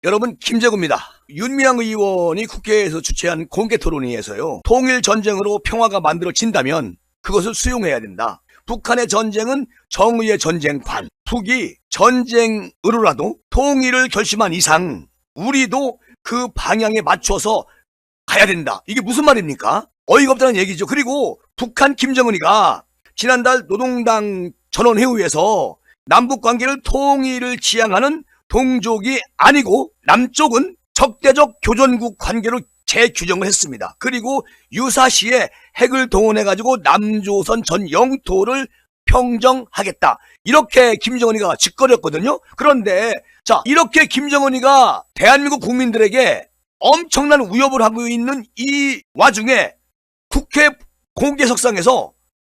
여러분, 김재구입니다. 윤미향 의원이 국회에서 주최한 공개토론회에서요, 통일전쟁으로 평화가 만들어진다면 그것을 수용해야 된다. 북한의 전쟁은 정의의 전쟁관, 북이 전쟁으로라도 통일을 결심한 이상 우리도 그 방향에 맞춰서 가야 된다. 이게 무슨 말입니까? 어이가 없다는 얘기죠. 그리고 북한 김정은이가 지난달 노동당 전원회의에서 남북관계를 통일을 지향하는 동족이 아니고 남쪽은 적대적 교전국 관계로 재규정을 했습니다. 그리고 유사시에 핵을 동원해가지고 남조선 전 영토를 평정하겠다. 이렇게 김정은이가 짓거렸거든요. 그런데 자, 이렇게 김정은이가 대한민국 국민들에게 엄청난 위협을 하고 있는 이 와중에 국회 공개석상에서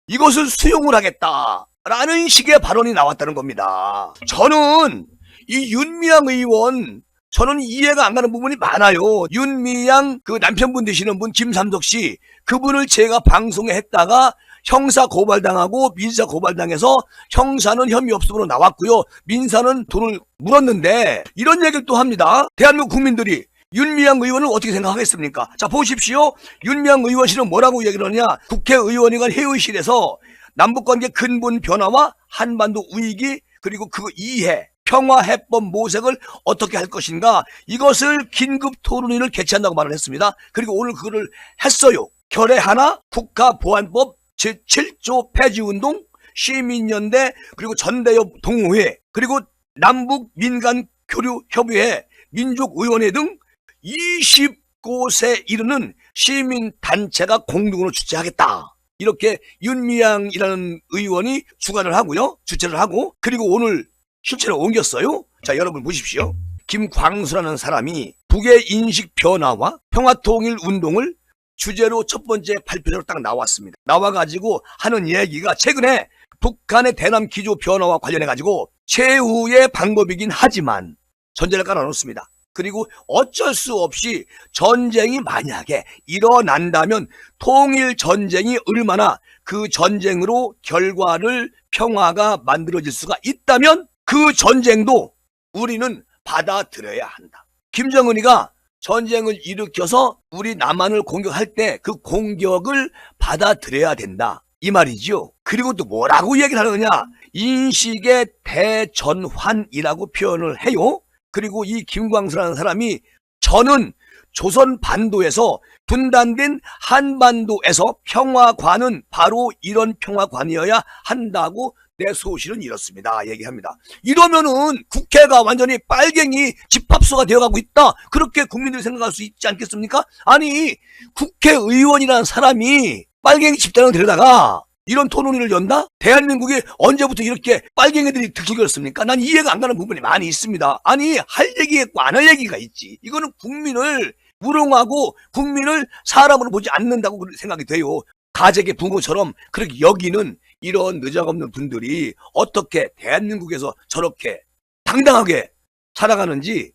이것을 수용을 하겠다라는 식의 발언이 나왔다는 겁니다. 저는 이 윤미향 의원, 저는 이해가 안 가는 부분이 많아요. 윤미향 그 남편분 되시는 분 김삼석 씨, 그분을 제가 방송에 했다가 형사 고발당하고 민사 고발당해서 형사는 혐의 없음으로 나왔고요. 민사는 돈을 물었는데 이런 얘기를 또 합니다. 대한민국 국민들이 윤미향 의원을 어떻게 생각하겠습니까? 자, 보십시오. 윤미향 의원실은 뭐라고 얘기를 하느냐. 국회의원회관 회의실에서 남북관계 근본 변화와 한반도 위기 그리고 그 이해, 평화해법 모색을 어떻게 할 것인가, 이것을 긴급 토론회를 개최한다고 말을 했습니다. 그리고 오늘 그거를 했어요. 결의 하나, 국가보안법 제7조 폐지운동, 시민연대, 그리고 전대협 동호회, 그리고 남북민간교류협의회, 민족의원회 등 20곳에 이르는 시민단체가 공동으로 주최하겠다. 이렇게 윤미향이라는 의원이 주관을 하고요. 주최를 하고, 그리고 오늘 실체로 옮겼어요. 자, 여러분 보십시오. 김광수라는 사람이 북의 인식 변화와 평화통일 운동을 주제로 첫 번째 발표로 딱 나왔습니다. 나와가지고 하는 얘기가 최근에 북한의 대남 기조 변화와 관련해가지고 최후의 방법이긴 하지만 전제를 깔아놓습니다. 그리고 어쩔 수 없이 전쟁이 만약에 일어난다면 통일 전쟁이 얼마나 그 전쟁으로 결과를 평화가 만들어질 수가 있다면 그 전쟁도 우리는 받아들여야 한다. 김정은이가 전쟁을 일으켜서 우리 남한을 공격할 때 그 공격을 받아들여야 된다. 이 말이죠. 그리고 또 뭐라고 얘기를 하느냐. 인식의 대전환이라고 표현을 해요. 그리고 이 김광수라는 사람이 저는 조선 반도에서 분단된 한반도에서 평화관은 바로 이런 평화관이어야 한다고 내 소실은 이렇습니다. 얘기합니다. 이러면은 국회가 완전히 빨갱이 집합소가 되어가고 있다. 그렇게 국민들이 생각할 수 있지 않겠습니까? 아니, 국회의원이라는 사람이 빨갱이 집단을 데려다가 이런 토론회를 연다? 대한민국이 언제부터 이렇게 빨갱이들이 득실거렸습니까? 난 이해가 안 가는 부분이 많이 있습니다. 아니, 할 얘기가 있고 안 할 얘기가 있지. 이거는 국민을 무능하고 국민을 사람으로 보지 않는다고 생각이 돼요. 가재의 붕어처럼 그렇게 여기는 이런 느작없는 분들이 어떻게 대한민국에서 저렇게 당당하게 살아가는지,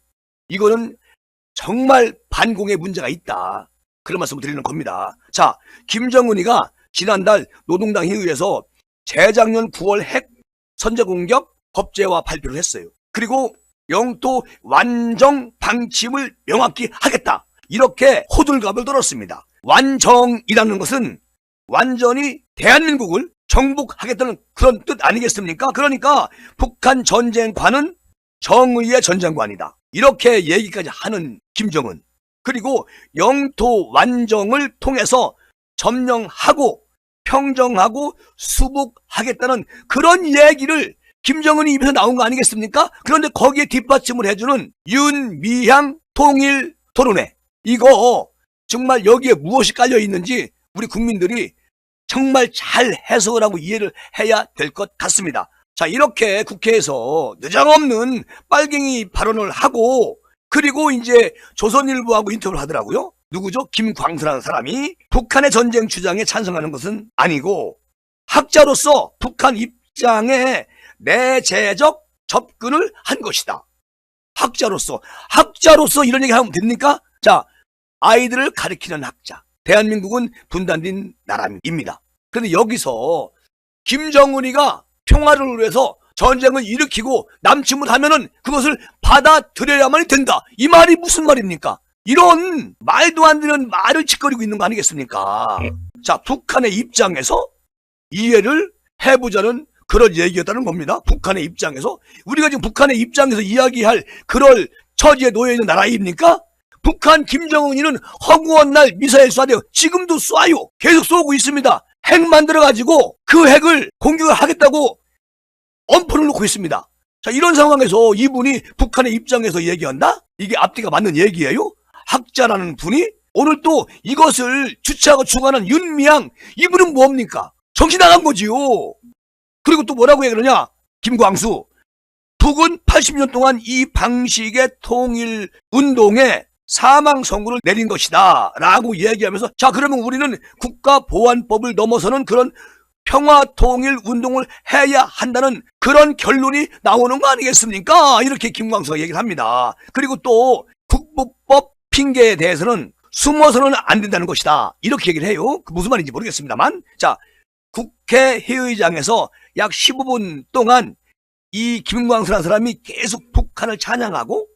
이거는 정말 반공의 문제가 있다. 그런 말씀을 드리는 겁니다. 자, 김정은이가 지난달 노동당 회의에서 재작년 9월 핵 선제 공격 법제화 발표를 했어요. 그리고 영토 완정 방침을 명확히 하겠다. 이렇게 호들갑을 떨었습니다. 완정이라는 것은 완전히 대한민국을 정복하겠다는 그런 뜻 아니겠습니까? 그러니까 북한 전쟁관은 정의의 전쟁관이다. 이렇게 얘기까지 하는 김정은. 그리고 영토 완정을 통해서 점령하고 평정하고 수복하겠다는 그런 얘기를 김정은이 입에서 나온 거 아니겠습니까? 그런데 거기에 뒷받침을 해주는 윤미향 통일 토론회. 이거 정말 여기에 무엇이 깔려 있는지 우리 국민들이 정말 잘 해석을 하고 이해를 해야 될 것 같습니다. 자, 이렇게 국회에서 느장없는 빨갱이 발언을 하고, 그리고 이제 조선일보하고 인터뷰를 하더라고요. 누구죠? 김광수라는 사람이 북한의 전쟁 주장에 찬성하는 것은 아니고 학자로서 북한 입장에 내재적 접근을 한 것이다. 학자로서 이런 얘기 하면 됩니까? 자, 아이들을 가르치는 학자. 대한민국은 분단된 나라입니다. 그런데 여기서 김정은이가 평화를 위해서 전쟁을 일으키고 남침을 하면은 그것을 받아들여야만이 된다. 이 말이 무슨 말입니까? 이런 말도 안 되는 말을 짓거리고 있는 거 아니겠습니까? 자, 북한의 입장에서 이해를 해보자는 그런 얘기였다는 겁니다. 북한의 입장에서. 우리가 지금 북한의 입장에서 이야기할 그럴 처지에 놓여있는 나라입니까? 북한 김정은이는 허구한 날 미사일 쏴대요. 지금도 쏴요. 계속 쏘고 있습니다. 핵 만들어가지고 그 핵을 공격을 하겠다고 엄포를 놓고 있습니다. 자, 이런 상황에서 이분이 북한의 입장에서 얘기한다? 이게 앞뒤가 맞는 얘기예요? 학자라는 분이 오늘 또 이것을 주최하고 주관한 윤미향, 이분은 뭡니까? 정신 나간 거지요. 그리고 또 뭐라고 얘기하느냐? 김광수. 북은 80년 동안 이 방식의 통일 운동에 사망 선고를 내린 것이다 라고 얘기하면서, 자, 그러면 우리는 국가보안법을 넘어서는 그런 평화통일 운동을 해야 한다는 그런 결론이 나오는 거 아니겠습니까? 이렇게 김광수가 얘기를 합니다. 그리고 또 국부법 핑계에 대해서는 숨어서는 안 된다는 것이다, 이렇게 얘기를 해요. 무슨 말인지 모르겠습니다만, 자, 국회회의장에서 약 15분 동안 이 김광수라는 사람이 계속 북한을 찬양하고,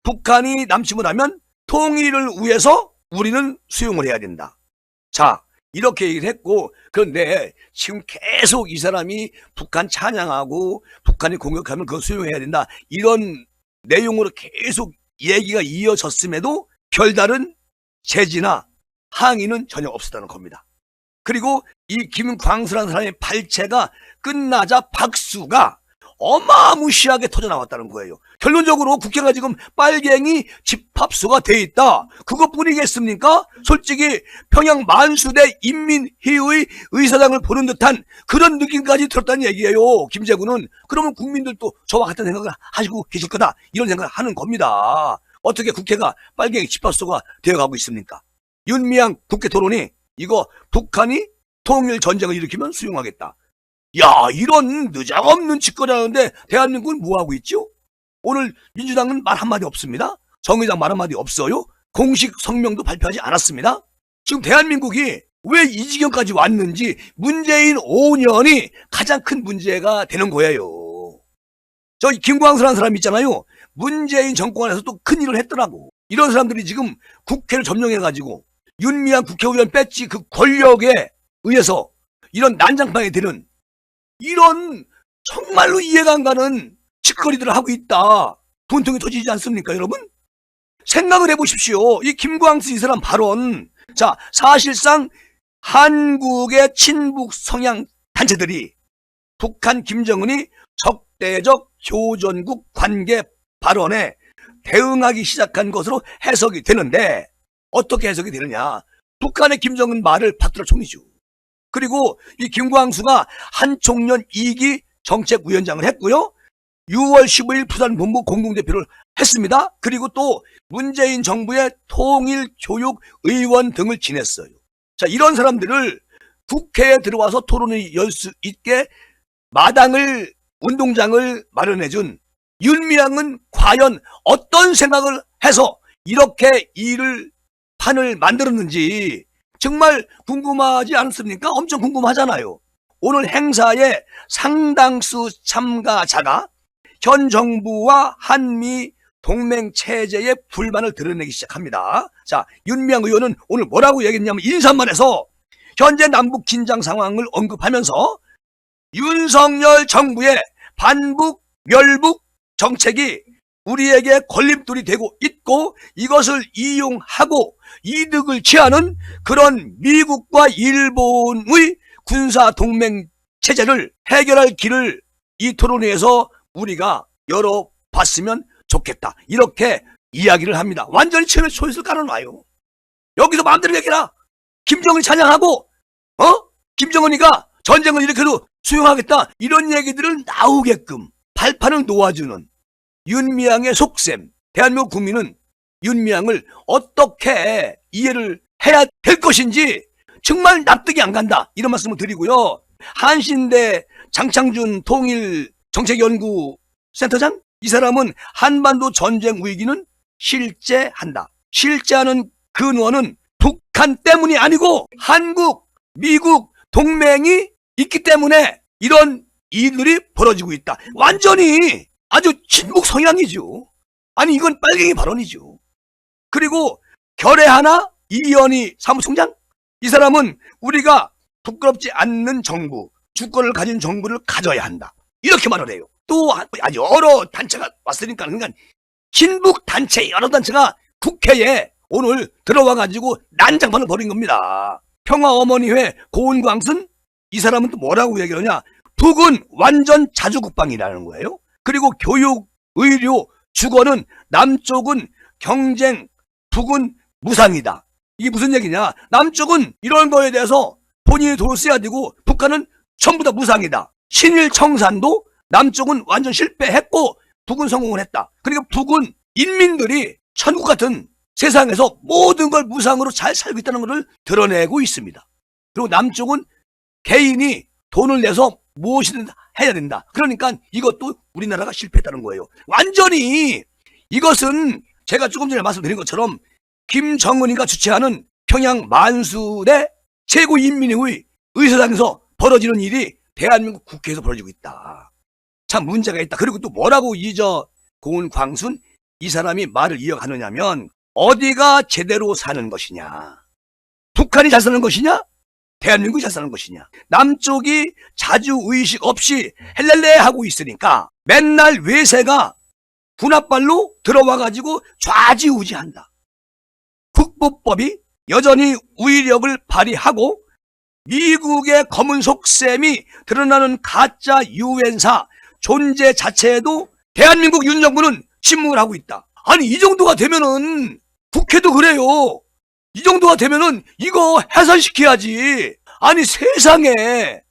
북한이 남침을 하면 통일을 위해서 우리는 수용을 해야 된다. 자, 이렇게 얘기를 했고, 그런데 지금 계속 이 사람이 북한 찬양하고 북한이 공격하면 그거 수용해야 된다, 이런 내용으로 계속 얘기가 이어졌음에도 별다른 제지나 항의는 전혀 없었다는 겁니다. 그리고 이 김광수라는 사람의 발제가 끝나자 박수가 어마무시하게 터져나왔다는 거예요. 결론적으로 국회가 지금 빨갱이 집합소가 돼 있다, 그것뿐이겠습니까? 솔직히 평양 만수대 인민회의 의사당을 보는 듯한 그런 느낌까지 들었다는 얘기예요, 김재구는. 그러면 국민들도 저와 같은 생각을 하시고 계실 거다, 이런 생각을 하는 겁니다. 어떻게 국회가 빨갱이 집합소가 되어가고 있습니까? 윤미향 국회 토론이 이거 북한이 통일 전쟁을 일으키면 수용하겠다. 야, 이런 느닷없는 짓거리 하는데 대한민국은 뭐하고 있죠? 오늘 민주당은 말 한마디 없습니다. 정의당 말 한마디 없어요. 공식 성명도 발표하지 않았습니다. 지금 대한민국이 왜 이 지경까지 왔는지 문재인 5년이 가장 큰 문제가 되는 거예요. 저 김광수라는 사람 있잖아요. 문재인 정권 안에서 또 큰일을 했더라고. 이런 사람들이 지금 국회를 점령해가지고 윤미향 국회의원 뺐지, 그 권력에 의해서 이런 난장판이 되는 이런 정말로 이해가 안 가는 짓거리들을 하고 있다. 분통이 터지지 않습니까, 여러분? 생각을 해보십시오. 이 김광수 이 사람 발언. 자, 사실상 한국의 친북 성향 단체들이 북한 김정은이 적대적 교전국 관계 발언에 대응하기 시작한 것으로 해석이 되는데, 어떻게 해석이 되느냐? 북한의 김정은 말을 받들어 총리죠. 그리고 이 김광수가 한총련 2기 정책위원장을 했고요. 6월 15일 부산본부 공동대표를 했습니다. 그리고 또 문재인 정부의 통일교육의원 등을 지냈어요. 자, 이런 사람들을 국회에 들어와서 토론을 열 수 있게 마당을, 운동장을 마련해준 윤미향은 과연 어떤 생각을 해서 이렇게 판을 만들었는지 정말 궁금하지 않습니까? 엄청 궁금하잖아요. 오늘 행사에 상당수 참가자가 현 정부와 한미 동맹 체제의 불만을 드러내기 시작합니다. 자, 윤미향 의원은 오늘 뭐라고 얘기했냐면, 인사말에서 현재 남북 긴장 상황을 언급하면서 윤석열 정부의 반북, 멸북 정책이 우리에게 걸림돌이 되고 있고, 이것을 이용하고 이득을 취하는 그런 미국과 일본의 군사동맹 체제를 해결할 길을 이 토론회에서 우리가 열어봤으면 좋겠다, 이렇게 이야기를 합니다. 완전히 처음에 초이스를 깔아놔요. 여기서 마음대로 얘기해라. 김정은 찬양하고 김정은이가 전쟁을 일으켜도 수용하겠다, 이런 얘기들을 나오게끔 발판을 놓아주는 윤미향의 속셈. 대한민국 국민은 윤미향을 어떻게 이해를 해야 될 것인지 정말 납득이 안 간다, 이런 말씀을 드리고요. 한신대 장창준 통일정책연구센터장, 이 사람은 한반도 전쟁 위기는 실제한다. 실제하는 근원은 북한 때문이 아니고 한국, 미국 동맹이 있기 때문에 이런 일들이 벌어지고 있다. 완전히 아주 친북 성향이죠. 아니 이건 빨갱이 발언이죠. 그리고 결의하나 이현희 사무총장, 이 사람은 우리가 부끄럽지 않는 정부, 주권을 가진 정부를 가져야 한다, 이렇게 말을 해요. 또 여러 단체가 왔으니까, 그러니까 친북 단체 여러 단체가 국회에 오늘 들어와가지고 난장판을 벌인 겁니다. 평화어머니회 고은광순, 이 사람은 또 뭐라고 얘기하냐, 북은 완전 자주국방이라는 거예요. 그리고 교육, 의료, 주거는 남쪽은 경쟁, 북은 무상이다. 이게 무슨 얘기냐, 남쪽은 이런 거에 대해서 본인이 돈을 써야 되고 북한은 전부 다 무상이다. 신일 청산도 남쪽은 완전 실패했고 북은 성공을 했다. 그러니까 북은 인민들이 천국 같은 세상에서 모든 걸 무상으로 잘 살고 있다는 것을 드러내고 있습니다. 그리고 남쪽은 개인이 돈을 내서 무엇이든 해야 된다. 그러니까 이것도 우리나라가 실패했다는 거예요. 완전히 이것은 제가 조금 전에 말씀드린 것처럼 김정은이가 주최하는 평양 만수대 최고인민회의 의사당에서 벌어지는 일이 대한민국 국회에서 벌어지고 있다. 참 문제가 있다. 그리고 또 뭐라고 고은광순 이 사람이 말을 이어가느냐면, 어디가 제대로 사는 것이냐, 북한이 잘 사는 것이냐, 대한민국이 잘 사는 것이냐. 남쪽이 자주의식 없이 헬렐레 하고 있으니까 맨날 외세가 군합발로 들어와가지고 좌지우지한다. 국보법이 여전히 우위력을 발휘하고 미국의 검은 속셈이 드러나는 가짜 유엔사 존재 자체에도 대한민국 윤 정부는 침묵을 하고 있다. 아니 이 정도가 되면은 국회도 그래요. 이 정도가 되면은 이거 해산시켜야지. 아니 세상에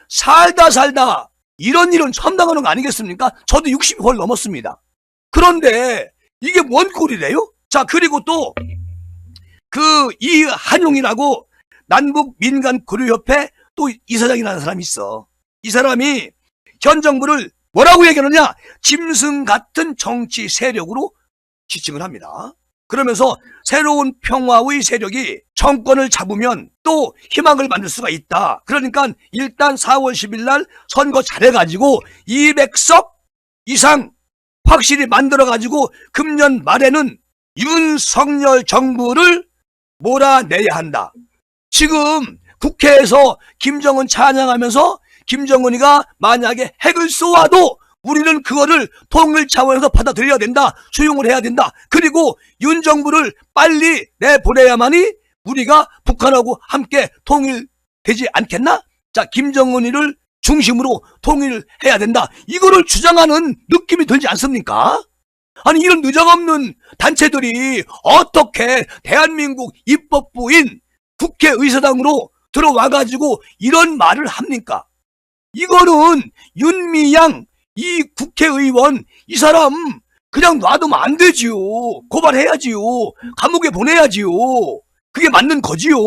살다 이런 일은 처음 당하는 거 아니겠습니까? 저도 60이 훨 넘었습니다. 그런데 이게 뭔 꼴이래요? 자, 그리고 또 그 이한용이라고 남북 민간 고려협회 또 이사장이라는 사람이 있어. 이 사람이 현 정부를 뭐라고 얘기하느냐, 짐승 같은 정치 세력으로 지칭을 합니다. 그러면서 새로운 평화의 세력이 정권을 잡으면 또 희망을 만들 수가 있다. 그러니까 일단 4월 10일 날 선거 잘해가지고 200석 이상 확실히 만들어가지고 금년 말에는 윤석열 정부를 몰아내야 한다. 지금 국회에서 김정은 찬양하면서 김정은이가 만약에 핵을 쏘아도 우리는 그거를 통일 차원에서 받아들여야 된다. 수용을 해야 된다. 그리고 윤 정부를 빨리 내보내야만이 우리가 북한하고 함께 통일되지 않겠나? 자, 김정은이를 중심으로 통일해야 된다. 이거를 주장하는 느낌이 들지 않습니까? 아니 이런 느정없는 단체들이 어떻게 대한민국 입법부인 국회의사당으로 들어와가지고 이런 말을 합니까? 이거는 윤미향 이 국회의원 이 사람 그냥 놔두면 안 되지요. 고발해야지요. 감옥에 보내야지요. 그게 맞는 거지요.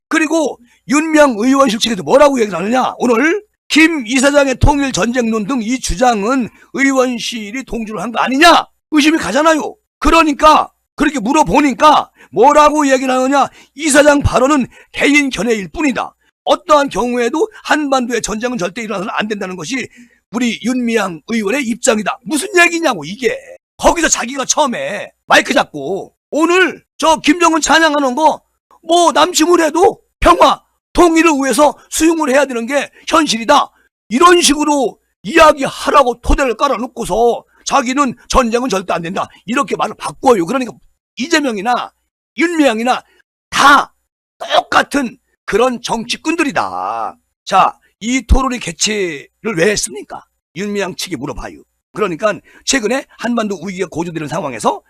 그리고 윤미향 의원실 측에서 뭐라고 얘기를 하느냐, 오늘 김 이사장의 통일전쟁론 등 이 주장은 의원실이 동조를 한 거 아니냐 의심이 가잖아요. 그러니까 그렇게 물어보니까 뭐라고 얘기를 하느냐, 이사장 발언은 개인 견해일 뿐이다. 어떠한 경우에도 한반도의 전쟁은 절대 일어나서는 안 된다는 것이 우리 윤미향 의원의 입장이다. 무슨 얘기냐고 이게. 거기서 자기가 처음에 마이크 잡고 오늘 저 김정은 찬양하는 거 뭐 남침을 해도 평화 통일을 위해서 수용을 해야 되는 게 현실이다. 이런 식으로 이야기하라고 토대를 깔아놓고서 자기는 전쟁은 절대 안 된다. 이렇게 말을 바꿔요. 그러니까 이재명이나 윤미향이나 다 똑같은 그런 정치꾼들이다. 자, 이 토론의 개최를 왜 했습니까? 윤미향 측이 물어봐요. 그러니까 최근에 한반도 위기가 고조되는 상황에서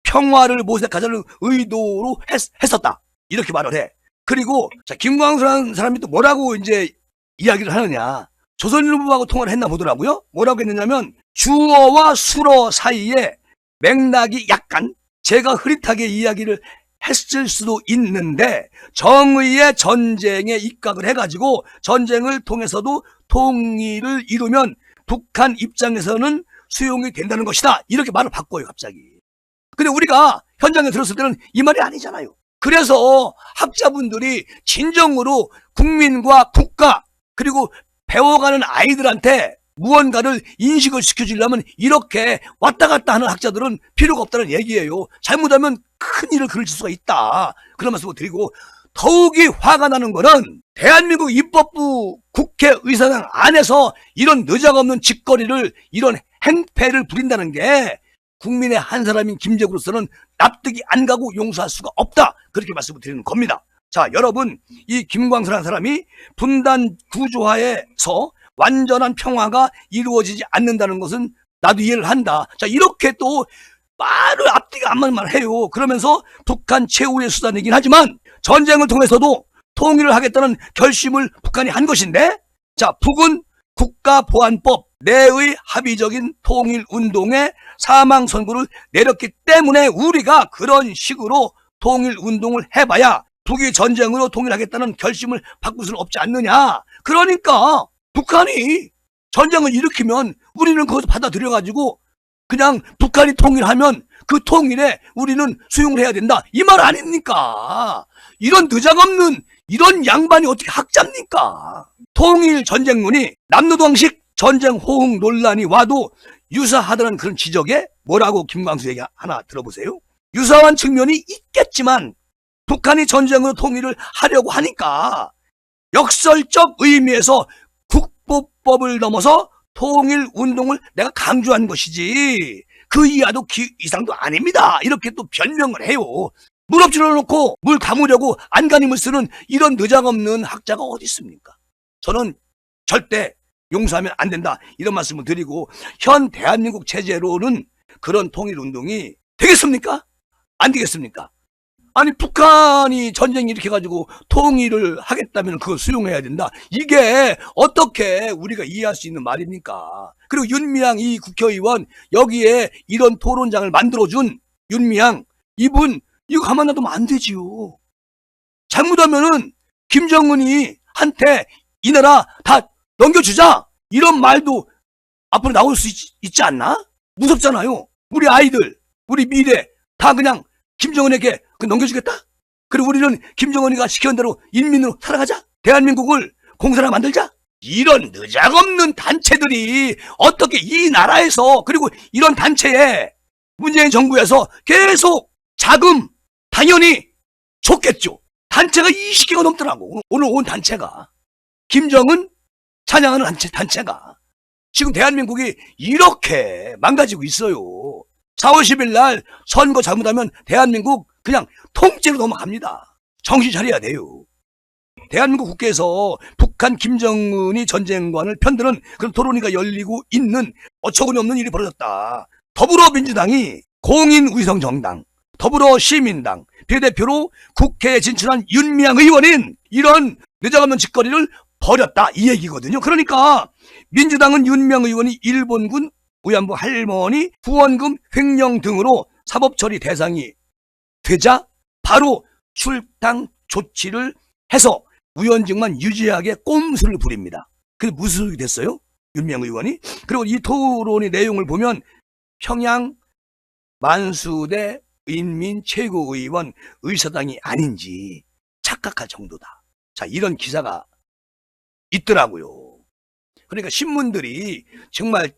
평화를 모색하자는 의도로 했었다. 이렇게 말을 해. 그리고 자, 김광수라는 사람이 또 뭐라고 이제 이야기를 하느냐. 조선일보하고 통화를 했나 보더라고요. 뭐라고 했느냐면 주어와 수어 사이에 맥락이 약간 제가 흐릿하게 이야기를 했을 수도 있는데 정의의 전쟁에 입각을 해가지고 전쟁을 통해서도 통일을 이루면 북한 입장에서는 수용이 된다는 것이다. 이렇게 말을 바꿔요 갑자기. 근데 우리가 현장에 들었을 때는 이 말이 아니잖아요. 그래서 학자분들이 진정으로 국민과 국가 그리고 배워가는 아이들한테 무언가를 인식을 시켜주려면 이렇게 왔다 갔다 하는 학자들은 필요가 없다는 얘기예요. 잘못하면 큰일을 그칠 수가 있다. 그런 말씀을 드리고, 더욱이 화가 나는 거는 대한민국 입법부 국회의사당 안에서 이런 느작없는 짓거리를, 이런 행패를 부린다는 게 국민의 한 사람인 김정으로서는 납득이 안 가고 용서할 수가 없다. 그렇게 말씀을 드리는 겁니다. 자, 여러분, 이 김광수라는 사람이 분단 구조하에서 완전한 평화가 이루어지지 않는다는 것은 나도 이해를 한다. 자, 이렇게 또 말을 앞뒤가 안 맞는 말을 해요. 그러면서 북한 최후의 수단이긴 하지만 전쟁을 통해서도 통일을 하겠다는 결심을 북한이 한 것인데, 자, 북은 국가보안법 내의 합의적인 통일운동에 사망 선고를 내렸기 때문에 우리가 그런 식으로 통일운동을 해봐야 북이 전쟁으로 통일하겠다는 결심을 바꿀 수는 없지 않느냐. 그러니까 북한이 전쟁을 일으키면 우리는 그것을 받아들여가지고 그냥 북한이 통일하면 그 통일에 우리는 수용을 해야 된다. 이 말 아닙니까? 이런 느작없는 이런 양반이 어떻게 학자입니까? 통일 전쟁론이 남노동식 전쟁 호응 논란이 와도 유사하다는 그런 지적에 뭐라고 김광수 얘기 하나 들어보세요. 유사한 측면이 있겠지만 북한이 전쟁으로 통일을 하려고 하니까 역설적 의미에서 국보법을 넘어서 통일운동을 내가 강조한 것이지 그 이하도 이상도 아닙니다. 이렇게 또 변명을 해요. 물 엎질러 놓고 물 감으려고 안간힘을 쓰는 이런 느작없는 학자가 어디 있습니까? 저는 절대 용서하면 안 된다. 이런 말씀을 드리고, 현 대한민국 체제로는 그런 통일운동이 되겠습니까? 안 되겠습니까? 아니, 북한이 전쟁 일으켜가지고 통일을 하겠다면 그걸 수용해야 된다. 이게 어떻게 우리가 이해할 수 있는 말입니까? 그리고 윤미향 이 국회의원, 여기에 이런 토론장을 만들어준 윤미향, 이분 이거 가만 놔두면 안 되지요. 잘못하면은 김정은이 한테 이 나라 다 넘겨주자, 이런 말도 앞으로 나올 수 있지 않나? 무섭잖아요. 우리 아이들, 우리 미래 다 그냥 김정은에게 넘겨주겠다? 그리고 우리는 김정은이가 시키는 대로 인민으로 살아가자? 대한민국을 공산화 만들자? 이런 느작없는 단체들이 어떻게 이 나라에서, 그리고 이런 단체에 문재인 정부에서 계속 자금 당연히 줬겠죠. 단체가 20개가 넘더라고. 오늘 온 단체가. 김정은 찬양하는 단체가. 지금 대한민국이 이렇게 망가지고 있어요. 4월 10일 날 선거 잘못하면 대한민국 그냥 통째로 넘어갑니다. 정신 차려야 돼요. 대한민국 국회에서 북한 김정은이 전쟁관을 편드는 그런 토론회가 열리고 있는 어처구니 없는 일이 벌어졌다. 더불어민주당이 공인위성정당, 더불어시민당 비례대표로 국회에 진출한 윤미향 의원인 이런 느작없는 짓거리를 벌였다, 이 얘기거든요. 그러니까 민주당은 윤미향 의원이 일본군 위안부 할머니 후원금 횡령 등으로 사법처리 대상이 되자 바로 출당 조치를 해서 위원직만 유지하게 꼼수를 부립니다. 그게 무슨 소리 됐어요? 윤미향 의원이. 그리고 이 토론의 내용을 보면 평양 만수대 인민 최고의원 의사당이 아닌지 착각할 정도다. 자, 이런 기사가 있더라고요. 그러니까 신문들이 정말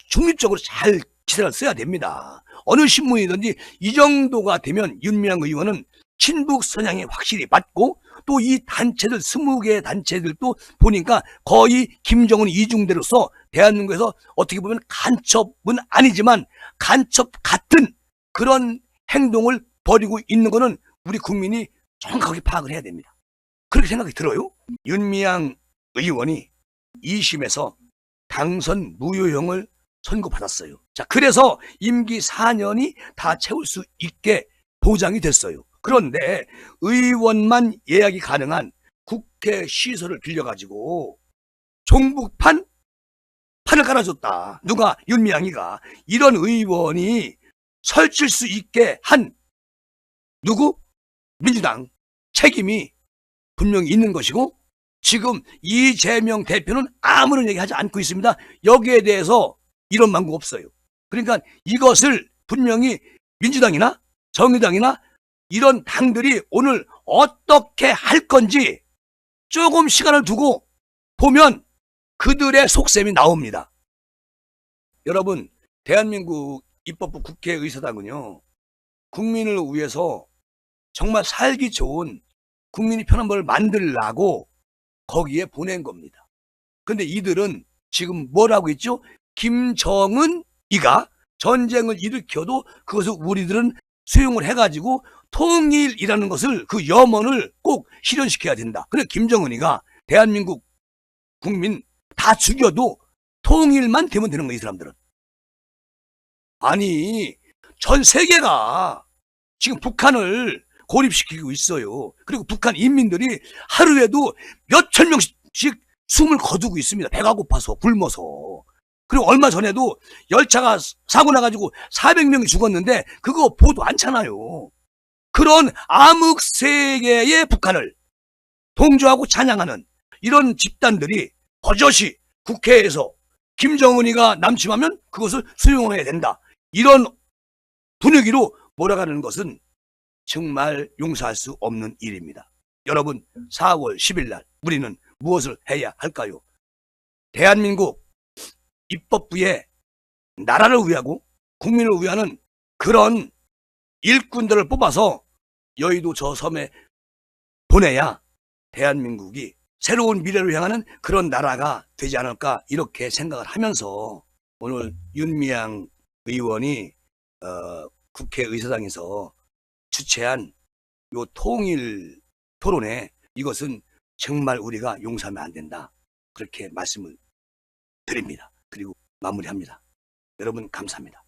중립적으로 잘 기사를 써야 됩니다. 어느 신문이든지 이 정도가 되면 윤미향 의원은 친북 성향이 확실히 맞고, 또 이 단체들 20개 단체들도 보니까 거의 김정은 이중대로서 대한민국에서 어떻게 보면 간첩은 아니지만 간첩 같은 그런 행동을 벌이고 있는 거는 우리 국민이 정확하게 파악을 해야 됩니다. 그렇게 생각이 들어요. 윤미향 의원이 2심에서 당선 무효형을 선고받았어요. 자, 그래서 임기 4년이 다 채울 수 있게 보장이 됐어요. 그런데 의원만 예약이 가능한 국회 시설을 빌려가지고 종북판 판을 깔아줬다. 누가? 윤미향이가. 이런 의원이 설칠 수 있게 한 누구? 민주당 책임이 분명히 있는 것이고, 지금 이재명 대표는 아무런 얘기하지 않고 있습니다. 여기에 대해서 이런 망구가 없어요. 그러니까 이것을 분명히 민주당이나 정의당이나 이런 당들이 오늘 어떻게 할 건지 조금 시간을 두고 보면 그들의 속셈이 나옵니다. 여러분, 대한민국 입법부 국회의사당은요, 국민을 위해서 정말 살기 좋은 국민이 편한 법을 만들라고 거기에 보낸 겁니다. 근데 이들은 지금 뭐라고 했죠? 김정은 이가 전쟁을 일으켜도 그것을 우리들은 수용을 해가지고 통일이라는 것을, 그 염원을 꼭 실현시켜야 된다. 그래 김정은이가 대한민국 국민 다 죽여도 통일만 되면 되는 거야, 이 사람들은. 아니, 전 세계가 지금 북한을 고립시키고 있어요. 그리고 북한 인민들이 하루에도 몇천 명씩 숨을 거두고 있습니다. 배가 고파서, 굶어서. 그리고 얼마 전에도 열차가 사고 나가지고 400명이 죽었는데 그거 보도 않잖아요. 그런 암흑 세계의 북한을 동조하고 찬양하는 이런 집단들이 버젓이 국회에서 김정은이가 남침하면 그것을 수용해야 된다, 이런 분위기로 몰아가는 것은 정말 용서할 수 없는 일입니다. 여러분, 4월 10일 날 우리는 무엇을 해야 할까요? 대한민국 입법부에 나라를 위하고 국민을 위하는 그런 일꾼들을 뽑아서 여의도 저 섬에 보내야 대한민국이 새로운 미래를 향하는 그런 나라가 되지 않을까, 이렇게 생각을 하면서 오늘 윤미향 의원이 국회의사당에서 주최한 요 통일 토론회, 이것은 정말 우리가 용서하면 안 된다, 그렇게 말씀을 드립니다. 그리고 마무리합니다. 여러분 감사합니다.